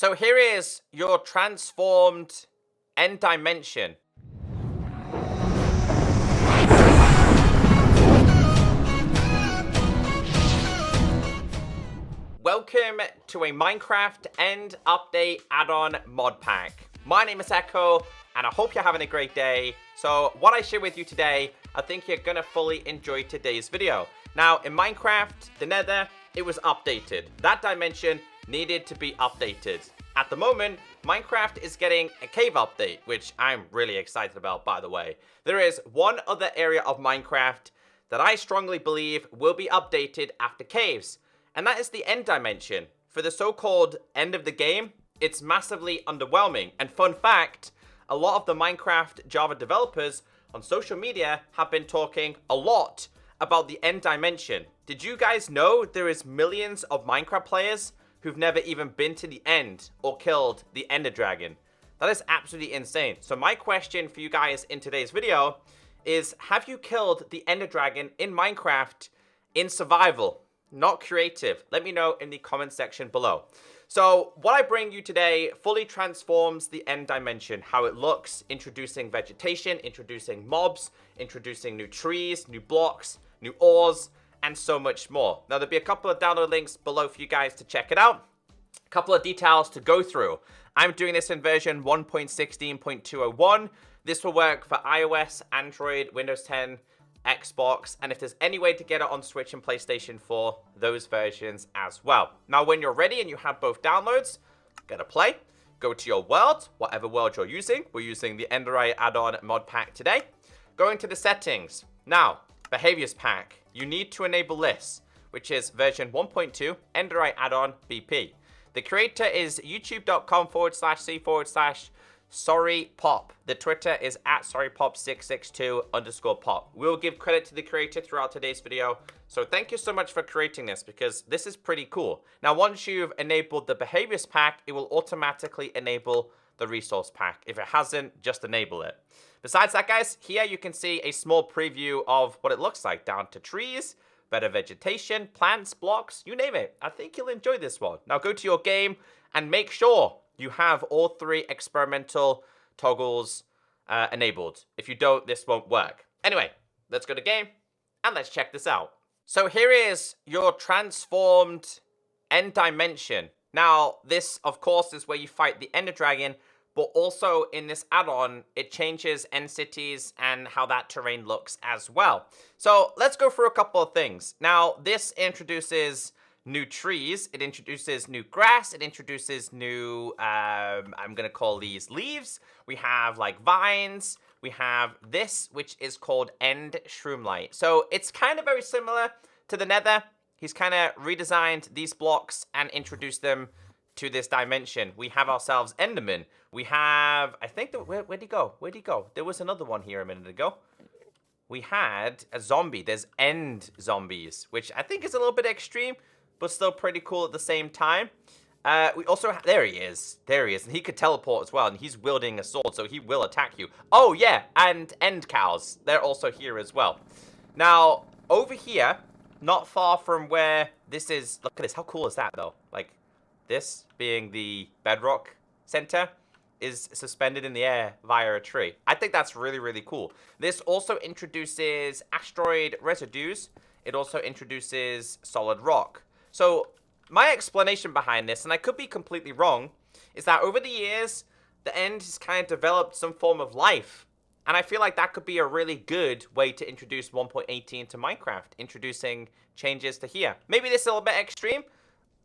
So here is your transformed end dimension. Welcome to a Minecraft End Update add-on mod pack. My name is Echo, and I hope you're having a great day. So what I share with you today, I think you're gonna fully enjoy today's video. Now, in Minecraft, the Nether, it was updated. That dimension needed to be updated. At the moment, Minecraft is getting a cave update, which I'm really excited about, by the way. There is one other area of Minecraft that I strongly believe will be updated after caves, and that is the end dimension. For the so-called end of the game, it's massively underwhelming. And fun fact, a lot of the Minecraft Java developers on social media have been talking a lot about the end dimension. Did you guys know there is millions of Minecraft players who've never even been to the end or killed the Ender Dragon? That is absolutely insane. So my question for you guys in today's video is, have you killed the Ender Dragon in Minecraft in survival? Not creative. Let me know in the comment section below. So what I bring you today fully transforms the end dimension, how it looks, introducing vegetation, introducing mobs, introducing new trees, new blocks, new ores, and so much more. Now, there'll be a couple of download links below for you guys to check it out. A couple of details to go through. I'm doing this in version 1.16.201. This will work for iOS, Android, Windows 10, Xbox, and if there's any way to get it on Switch and PlayStation 4, those versions as well. Now, when you're ready and you have both downloads, get a play, go to your world, whatever world you're using. We're using the Enderite add-on mod pack today. Go into the settings. Now, behaviors pack. You need to enable this, which is version 1.2 Enderite add-on BP. The creator is youtube.com/c/sorrypop. The Twitter is @sorrypop662_pop. We'll give credit to the creator throughout today's video. So thank you so much for creating this, because this is pretty cool. Now, once you've enabled the behaviors pack, it will automatically enable the resource pack. If it hasn't, just enable it. Besides that, guys, here you can see a small preview of what it looks like, down to trees, better vegetation, plants, blocks, you name it. I think you'll enjoy this one. Now go to your game and make sure you have all three experimental toggles enabled. If you don't, this won't work. Anyway, let's go to game and let's check this out. So here is your transformed end dimension. Now, this, of course, is where you fight the Ender Dragon, but also in this add-on, it changes end cities and how that terrain looks as well. So let's go through a couple of things. Now, this introduces new trees, it introduces new grass, it introduces new, I'm gonna call these leaves. We have like vines, we have this, which is called End Shroomlight. So it's kind of very similar to the Nether. He's kind of redesigned these blocks and introduced them to this dimension. We have ourselves Enderman. We have, I think, where'd he go? Where'd he go? There was another one here a minute ago. We had a zombie. There's end zombies, which I think is a little bit extreme, but still pretty cool at the same time. We also have, there he is. There he is. And he could teleport as well, and he's wielding a sword, so he will attack you. Oh, yeah, and end cows. They're also here as well. Now, over here, not far from where this is, look at this. How cool is that, though? Like, this being the bedrock center is suspended in the air via a tree. I think that's really, really cool. This also introduces asteroid residues. It also introduces solid rock. So my explanation behind this, and I could be completely wrong, is that over the years, the end has kind of developed some form of life. And I feel like that could be a really good way to introduce 1.18 to Minecraft, introducing changes to here. Maybe this is a little bit extreme,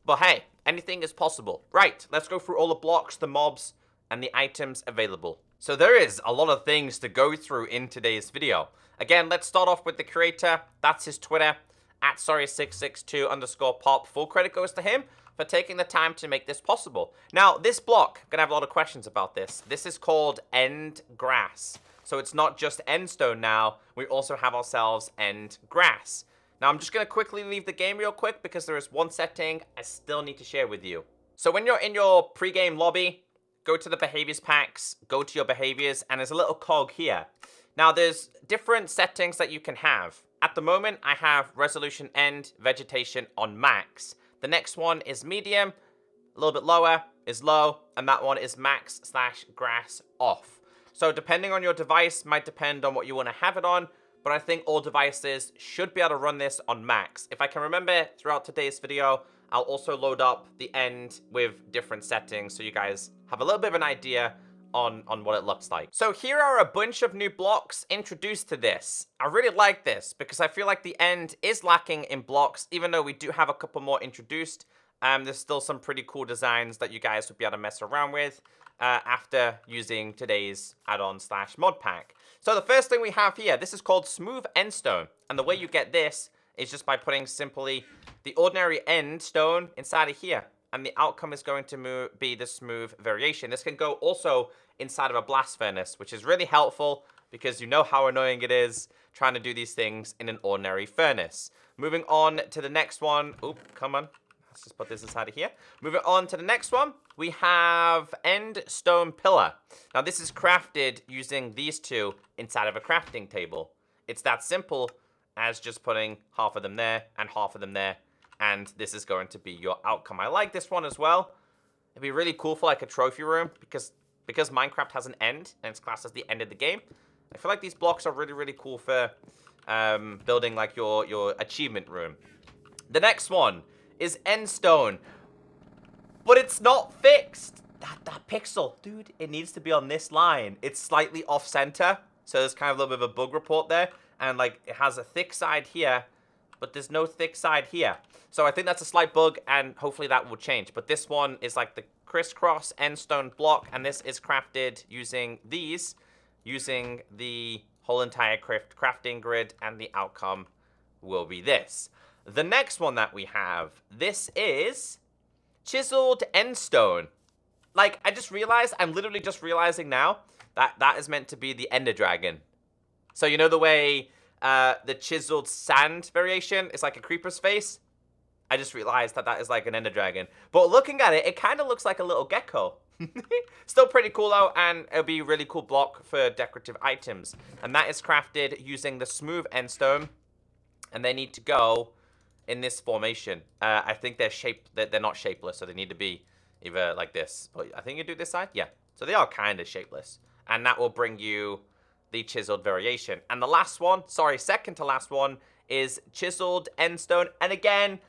but hey, anything is possible. Right, let's go through all the blocks, the mobs, and the items available. So there is a lot of things to go through in today's video. Again, let's start off with the creator. That's his Twitter, @sorry662_pop. Full credit goes to him for taking the time to make this possible. Now, this block, I'm gonna have a lot of questions about this. This is called end grass. So it's not just end stone now, we also have ourselves end grass. Now, I'm just gonna quickly leave the game real quick because there is one setting I still need to share with you. So when you're in your pre-game lobby, go to the behaviors packs, go to your behaviors, and there's a little cog here. Now, there's different settings that you can have. At the moment, I have resolution end vegetation on max. The next one is medium, a little bit lower, is low, and that one is max/grass off. So depending on your device, might depend on what you want to have it on, but I think all devices should be able to run this on max. If I can remember throughout today's video, I'll also load up the end with different settings so you guys have a little bit of an idea on what it looks like. So here are a bunch of new blocks introduced to this. I really like this because I feel like the end is lacking in blocks, even though we do have a couple more introduced. There's still some pretty cool designs that you guys would be able to mess around with after using today's add-on/mod pack. So the first thing we have here, this is called Smooth End Stone. And the way you get this is just by putting simply the ordinary end stone inside of here. And the outcome is going to be the smooth variation. This can go also inside of a blast furnace, which is really helpful because you know how annoying it is trying to do these things in an ordinary furnace. Moving on to the next one. Oop, come on. Let's just put this inside of here. Moving on to the next one, we have End Stone Pillar. Now this is crafted using these two inside of a crafting table. It's that simple as just putting half of them there and half of them there. And this is going to be your outcome. I like this one as well. It'd be really cool for like a trophy room because Minecraft has an end and it's classed as the end of the game. I feel like these blocks are really, really cool for building like your achievement room. The next one is End Stone, but it's not fixed. That pixel, dude, it needs to be on this line. It's slightly off center, so there's kind of a little bit of a bug report there, and like it has a thick side here, but there's no thick side here. So I think that's a slight bug, and hopefully that will change. But this one is like the crisscross end stone block, and this is crafted using the whole entire crafting grid, and the outcome will be this. The next one that we have, this is Chiseled End Stone. Like, I just realized, I'm literally just realizing now that that is meant to be the Ender Dragon. So you know the way the chiseled sand variation is like a creeper's face? I just realized that that is like an Ender Dragon. But looking at it, it kind of looks like a little gecko. Still pretty cool though, and it'll be a really cool block for decorative items. And that is crafted using the smooth end stone. And they need to go in this formation. I think they're not shapeless, so they need to be either like this. But I think you do this side? Yeah. So they are kind of shapeless. And that will bring you the chiseled variation. And the last one, sorry, second to last one, is Chiseled End Stone. And again,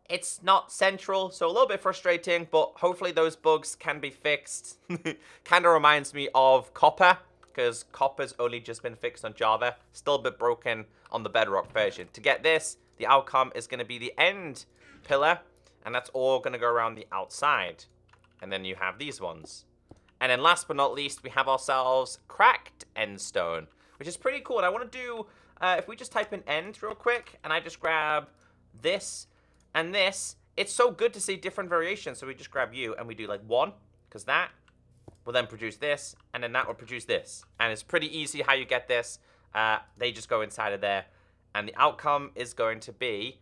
it's not central, so a little bit frustrating, but hopefully those bugs can be fixed. Kind of reminds me of Copper, because Copper's only just been fixed on Java. Still a bit broken on the Bedrock version. To get this, the outcome is going to be the end pillar, and that's all going to go around the outside. And then you have these ones. And then last but not least, we have ourselves Cracked End Stone, which is pretty cool. And I want to do, if we just type in end real quick, and I just grab this and this, it's so good to see different variations. So we just grab you, and we do like one, because that will then produce this, and then that will produce this. And it's pretty easy how you get this. They just go inside of there, and the outcome is going to be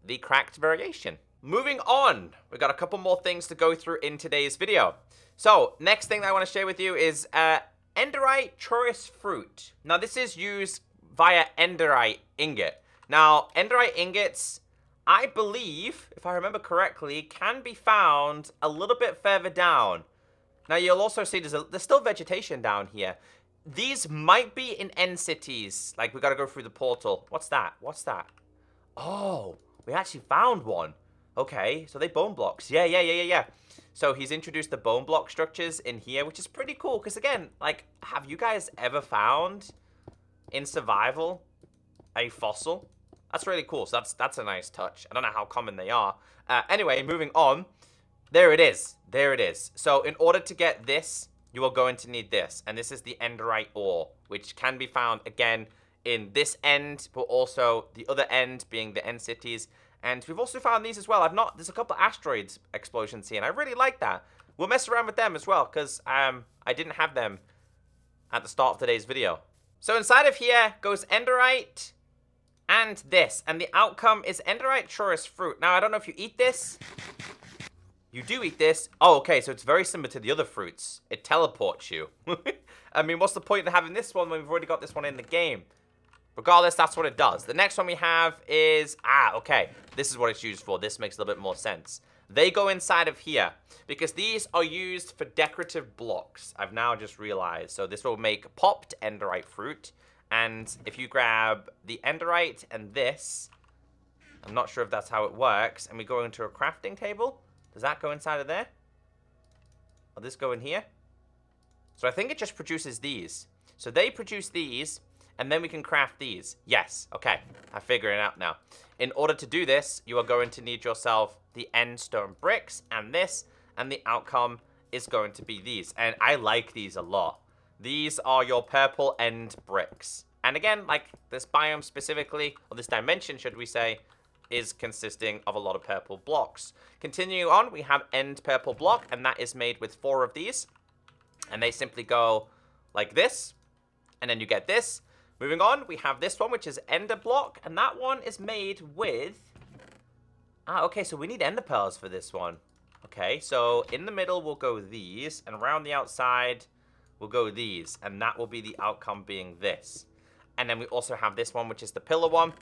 the cracked variation. Moving on, we've got a couple more things to go through in today's video. So, next thing that I want to share with you is Enderite Chorus Fruit. Now, this is used via Enderite Ingot. Now, Enderite Ingots, I believe, if I remember correctly, can be found a little bit further down. Now, you'll also see there's still vegetation down here. These might be in end cities. Like, we got to go through the portal. What's that? What's that? Oh, we actually found one. Okay, so they bone blocks. Yeah. So he's introduced the bone block structures in here, which is pretty cool. Because again, like, have you guys ever found in survival a fossil? That's really cool. So that's a nice touch. I don't know how common they are. Anyway, moving on. There it is. There it is. So in order to get this, you are going to need this. And this is the Enderite ore, which can be found, again, in this end, but also the other end being the end cities. And we've also found these as well. There's a couple of asteroids explosions here, and I really like that. We'll mess around with them as well, because I didn't have them at the start of today's video. So inside of here goes Enderite and this, and the outcome is Enderite Chorus Fruit. Now, I don't know if you eat this. You do eat this. Oh, okay, so it's very similar to the other fruits. It teleports you. I mean, what's the point of having this one when we've already got this one in the game? Regardless, that's what it does. The next one we have is, okay, this is what it's used for. This makes a little bit more sense. they go inside of here because these are used for decorative blocks. I've now just realized. So this will make popped Enderite fruit. And if you grab the Enderite and this, I'm not sure if that's how it works, and we go into a crafting table, does that go inside of there? Will this go in here? So I think it just produces these. So they produce these, and then we can craft these. Yes, okay, I figure it out now. In order to do this, you are going to need yourself the end stone bricks and this, and the outcome is going to be these. And I like these a lot. These are your purple end bricks. And again, like this biome specifically, or this dimension, should we say, is consisting of a lot of purple blocks. Continuing on, we have end purple block, and that is made with 4 of these. And they simply go like this, and then you get this. Moving on, we have this one, which is ender block, and that one is made with... okay, so we need ender pearls for this one. Okay, so in the middle, we'll go these, and around the outside, we'll go these, and that will be the outcome being this. And then we also have this one, which is the pillar one,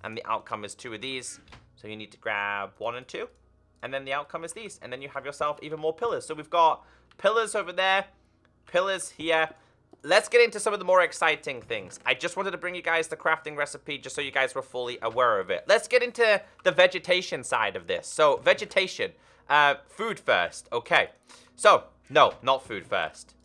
and the outcome is 2 of these. So you need to grab 1 and 2, and then the outcome is these, and then you have yourself even more pillars. So we've got pillars over there, pillars here. Let's get into some of the more exciting things. I just wanted to bring you guys the crafting recipe just so you guys were fully aware of it. Let's get into the vegetation side of this. So, vegetation. Food first. Okay. So, no, not food first.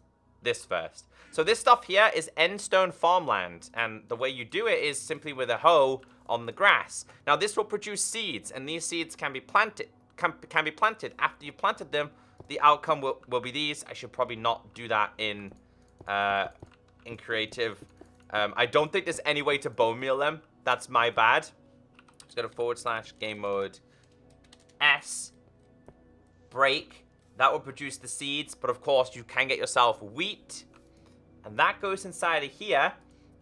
This first. So, this stuff here is endstone farmland. And the way you do it is simply with a hoe on the grass. Now, this will produce seeds. And these seeds can be planted. Can be planted. After you've planted them, the outcome will be these. I should probably not do that in creative. I don't think there's any way to bone meal them. That's my bad. Just go to / game mode S break. That will produce the seeds, but of course you can get yourself wheat, and that goes inside of here,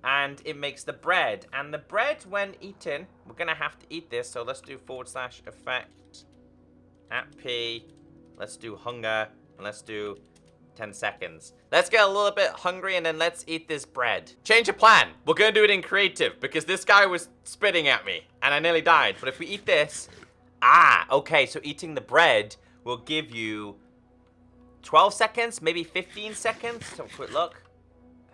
and it makes the bread. And the bread, when eaten, we're gonna have to eat this. So let's do / effect at P. Let's do hunger, and let's do 10 seconds. Let's get a little bit hungry, and then let's eat this bread. Change of plan. We're gonna do it in creative, because this guy was spitting at me, and I nearly died. But if we eat this... okay, so eating the bread will give you 12 seconds, maybe 15 seconds. So quick look.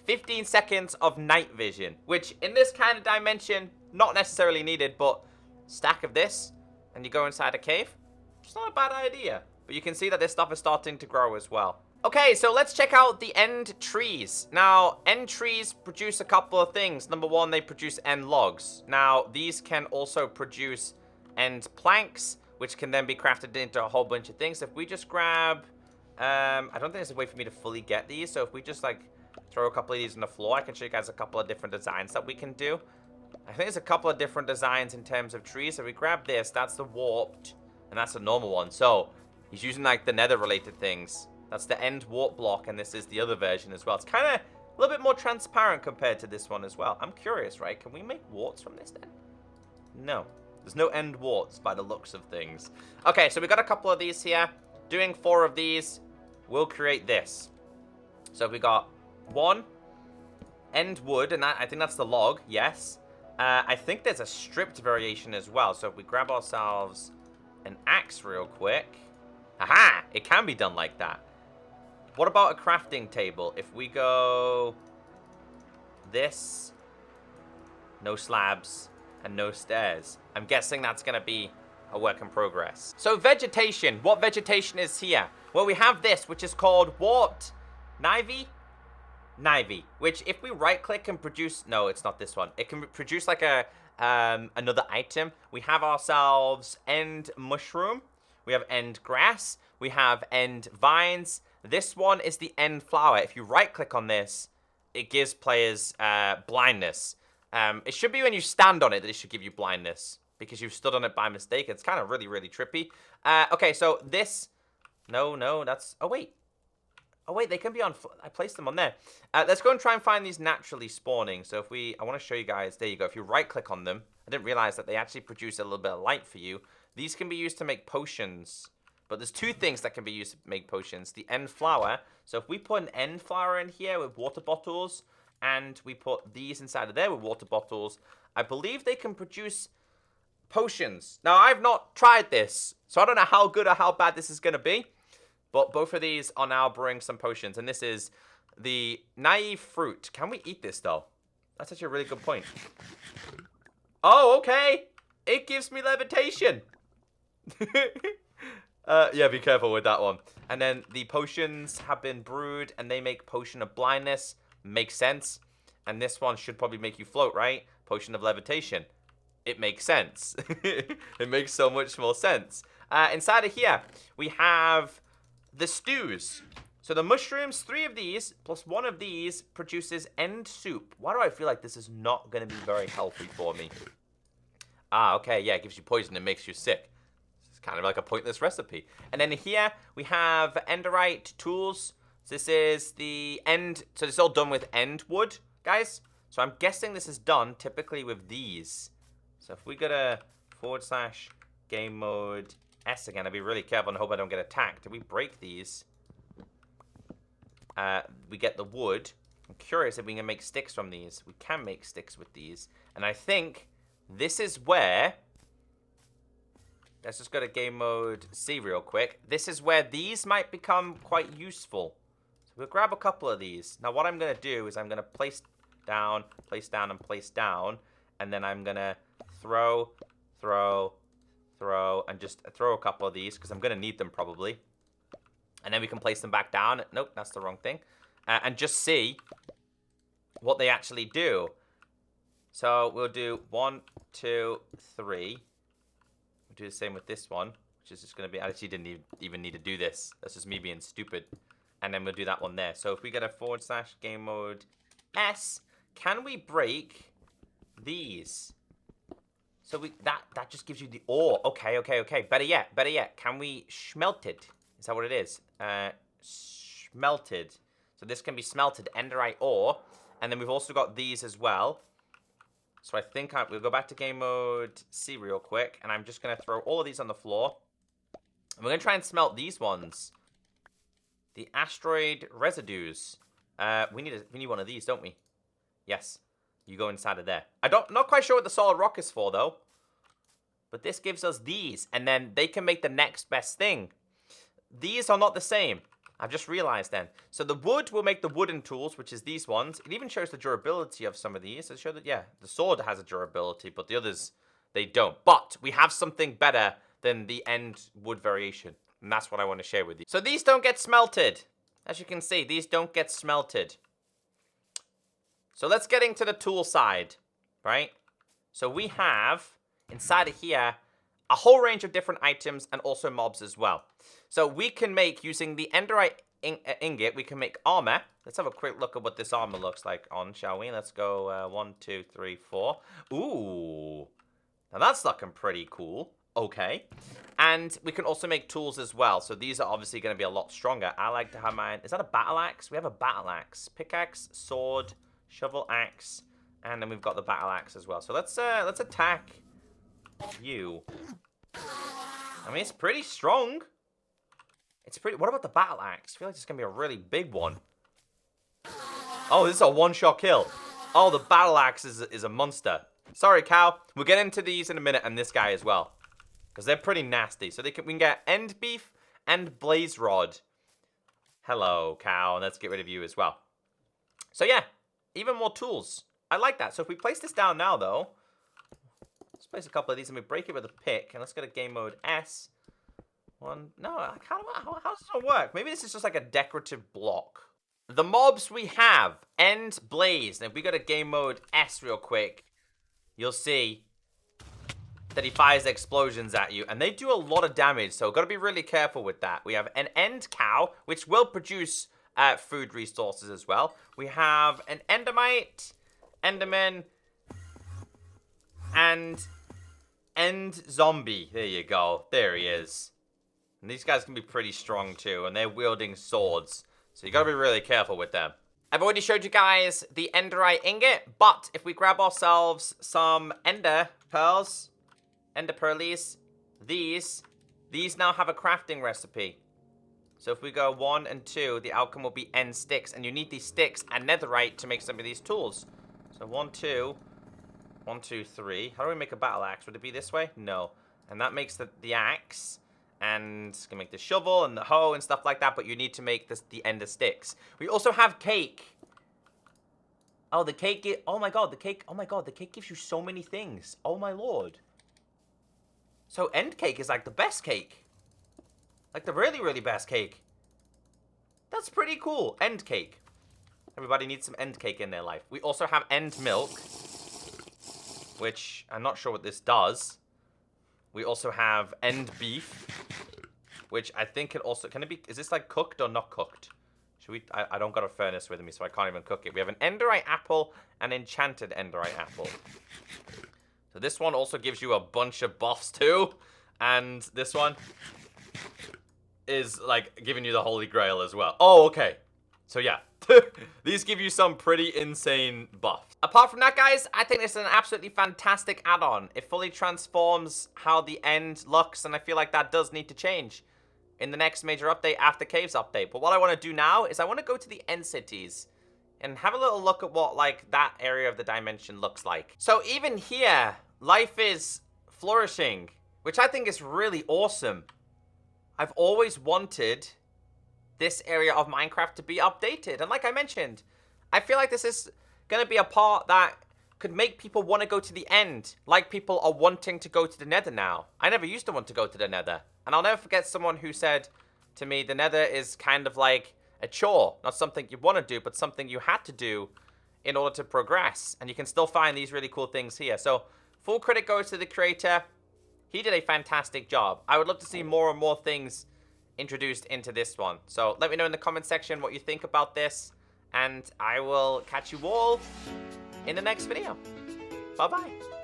15 seconds of night vision, which in this kind of dimension, not necessarily needed, but stack of this, and you go inside a cave. It's not a bad idea. But you can see that this stuff is starting to grow as well. Okay, so let's check out the end trees. Now, end trees produce a couple of things. Number one, they produce end logs. Now, these can also produce end planks, which can then be crafted into a whole bunch of things. If we just grab... I don't think there's a way for me to fully get these. So if we just, like, throw a couple of these on the floor, I can show you guys a couple of different designs that we can do. I think there's a couple of different designs in terms of trees. So we grab this. That's the warped, and that's the normal one. So... he's using, like, the nether-related things. That's the end warp block, and this is the other version as well. It's kind of a little bit more transparent compared to this one as well. I'm curious, right? Can we make warts from this then? No. There's no end warts by the looks of things. Okay, so we got a couple of these here. Doing 4 of these will create this. So we got 1 end wood, and I think that's the log, yes. I think there's a stripped variation as well. So if we grab ourselves an axe real quick... aha! It can be done like that. What about a crafting table? If we go... this... no slabs, and no stairs. I'm guessing that's going to be a work in progress. So vegetation. What vegetation is here? Well, we have this, which is called warped Nivy? Nivy. Which, if we right-click and produce... no, it's not this one. It can produce like a another item. We have ourselves end mushroom. We have end grass. We have end vines. This one is the end flower. If you right-click on this, it gives players blindness. It should be when you stand on it that it should give you blindness, because you've stood on it by mistake. It's kind of really, really trippy. Okay, so this... no, that's... oh, wait. Oh, wait, they can be on... I placed them on there. Let's go and try and find these naturally spawning. So if we... I want to show you guys... there you go. If you right-click on them... I didn't realize that they actually produce a little bit of light for you. These can be used to make potions. But there's 2 things that can be used to make potions. The end flower. So if we put an end flower in here with water bottles, and we put these inside of there with water bottles, I believe they can produce potions. Now, I've not tried this, so I don't know how good or how bad this is going to be. But both of these are now brewing some potions. And this is the naive fruit. Can we eat this, though? That's actually a really good point. Oh, okay. It gives me levitation. Yeah, be careful with that one. And then the potions have been brewed, and they make potion of blindness. Makes sense. And this one should probably make you float, right? Potion of levitation. It makes sense. It makes so much more sense. Inside of here, we have the stews. So the mushrooms, 3 of these, plus 1 of these, produces end soup. Why do I feel like this is not going to be very healthy for me? Ah, okay, yeah, it gives you poison and makes you sick. It's kind of like a pointless recipe. And then here, we have Enderite tools. So this is the end, so this is all done with end wood, guys. So I'm guessing this is done typically with these. So if we go to / game mode S again, I'll be really careful and hope I don't get attacked. If we break these, we get the wood. I'm curious if we can make sticks from these. We can make sticks with these. And I think this is where, let's just go to game mode C real quick. This is where these might become quite useful. So we'll grab a couple of these. Now what I'm going to do is I'm going to place down, and place down. And then I'm going to throw, and just throw a couple of these because I'm going to need them probably. And then we can place them back down. Nope, that's the wrong thing. And just see what they actually do. So we'll do 1, 2, 3. We'll do the same with this one, which is just going to be... I actually didn't even need to do this. That's just me being stupid. And then we'll do that one there. So if we get a / game mode S, can we break these? So that just gives you the ore. Okay. Better yet. Can we smelt it? Is that what it is? Smelted. So this can be smelted, Enderite ore. And then we've also got these as well. So I think we'll go back to game mode C real quick. And I'm just going to throw all of these on the floor. And we're going to try and smelt these ones. The asteroid residues. We need one of these, don't we? Yes. You go inside of there. Not quite sure what the solid rock is for, though. But this gives us these. And then they can make the next best thing. These are not the same. I've just realized then. So the wood will make the wooden tools, which is these ones. It even shows the durability of some of these. It shows that, yeah, the sword has a durability, but the others, they don't. But we have something better than the end wood variation. And that's what I want to share with you. So these don't get smelted. As you can see, these don't get smelted. So let's get into the tool side, right? So we have, inside of here, a whole range of different items and also mobs as well. So we can make, using the Enderite ingot, we can make armor. Let's have a quick look at what this armor looks like on, shall we? Let's go 1, 2, 3, 4. Ooh. Now that's looking pretty cool. Okay. And we can also make tools as well. So these are obviously going to be a lot stronger. I like to have mine. Is that a battle axe? We have a battle axe. Pickaxe, sword, shovel axe, and then we've got the battle axe as well. So let's attack you. I mean, it's pretty strong. It's pretty... What about the battle axe? I feel like it's going to be a really big one. Oh, this is a one-shot kill. Oh, the battle axe is a monster. Sorry, cow. We'll get into these in a minute, and this guy as well. Because they're pretty nasty. So we can get end beef and blaze rod. Hello, cow. And let's get rid of you as well. So, yeah. Even more tools. I like that. So if we place this down now, though... Let's place a couple of these and we break it with a pick. And let's go to game mode S. No, how does this work? Maybe this is just like a decorative block. The mobs we have. End blaze. And if we go to game mode S real quick, you'll see that he fires explosions at you. And they do a lot of damage. So got to be really careful with that. We have an end cow, which will produce food resources as well. We have an endermite, enderman, and end zombie. There you go. There he is. And these guys can be pretty strong too, and they're wielding swords. So you gotta be really careful with them. I've already showed you guys the Enderite ingot, but if we grab ourselves some ender pearls, ender pearlies, these now have a crafting recipe. So if we go 1 and 2, the outcome will be end sticks, and you need these sticks and netherite to make some of these tools. So 1, 2, 1, 2, 3. How do we make a battle axe? Would it be this way? No. And that makes the axe. And it's going to make the shovel and the hoe and stuff like that. But you need to make the ender sticks. We also have cake. Oh, the cake. Oh my god, the cake. Oh my god, the cake gives you so many things. Oh my lord. So end cake is like the best cake. Like the really, really best cake. That's pretty cool. End cake. Everybody needs some end cake in their life. We also have end milk, which I'm not sure what this does. We also have end beef, which I think it also... Can it be... Is this like cooked or not cooked? Should we... I don't got a furnace with me, so I can't even cook it. We have an Enderite apple and enchanted Enderite apple. So this one also gives you a bunch of buffs too. And this one is like giving you the Holy Grail as well. Oh, okay. So yeah, these give you some pretty insane buffs. Apart from that, guys, I think this is an absolutely fantastic add-on. It fully transforms how the end looks, and I feel like that does need to change in the next major update after Caves update. But what I want to do now is I want to go to the end cities and have a little look at what, like, that area of the dimension looks like. So even here, life is flourishing, which I think is really awesome. I've always wanted this area of Minecraft to be updated. And like I mentioned, I feel like this is going to be a part that could make people want to go to the end, like people are wanting to go to the nether now. I never used to want to go to the nether. And I'll never forget someone who said to me, the nether is kind of like a chore, not something you want to do, but something you had to do in order to progress. And you can still find these really cool things here. So full credit goes to the creator. He did a fantastic job. I would love to see more and more things introduced into this one. So let me know in the comment section what you think about this. And I will catch you all in the next video. Bye-bye.